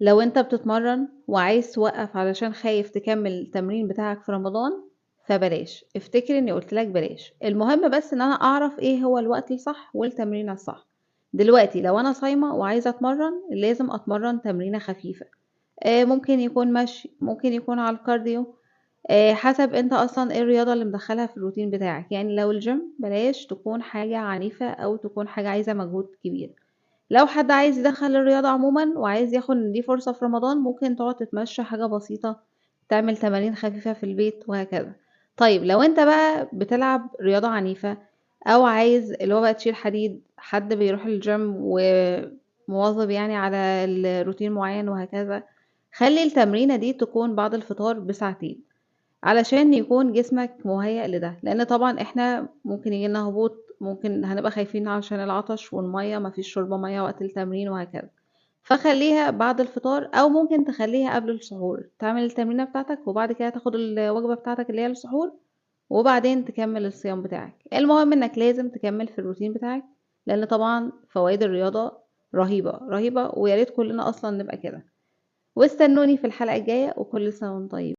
لو انت بتتمرن وعايز توقف علشان خايف تكمل التمرين بتاعك في رمضان، فبلاش. افتكر اني قلتلك بلاش. المهم بس ان انا اعرف ايه هو الوقت الصح والتمرين الصح. دلوقتي لو انا صايمة وعايزة اتمرن، لازم اتمرن تمرينة خفيفة. ممكن يكون مشي، ممكن يكون على الكارديو. حسب انت اصلا ايه الرياضة اللي مدخلها في الروتين بتاعك. يعني لو الجيم، بلاش تكون حاجة عنيفة او تكون حاجة عايزة مجهود كبير. لو حد عايز يدخل الرياضة عموما وعايز ياخد إن دي فرصة في رمضان، ممكن تقعد تتمشى حاجة بسيطة، تعمل تمارين خفيفة في البيت وهكذا. طيب لو انت بقى بتلعب رياضة عنيفة، او عايز اللي هو بقى تشيل حديد، حد بيروح الجيم ومواظب يعني على الروتين معين وهكذا، خلي التمرينة دي تكون بعد الفطار بساعتين، علشان يكون جسمك مهيأ لده. لأن طبعا احنا ممكن يجيلنا هبوط، ممكن هنبقى خايفين عشان العطش والمية، مفيش شرب مية وقت التمرين وهكذا. فخليها بعد الفطار، أو ممكن تخليها قبل السحور، تعمل التمرينة بتاعتك وبعد كده تاخد الوجبة بتاعتك اللي هي السحور، وبعدين تكمل الصيام بتاعك. المهم انك لازم تكمل في الروتين بتاعك، لأن طبعا فوائد الرياضة رهيبة رهيبة، وياريت كلنا أصلا نبقى كده. واستنوني في الحلقة الجاية، وكل سنة وانتم طيبين.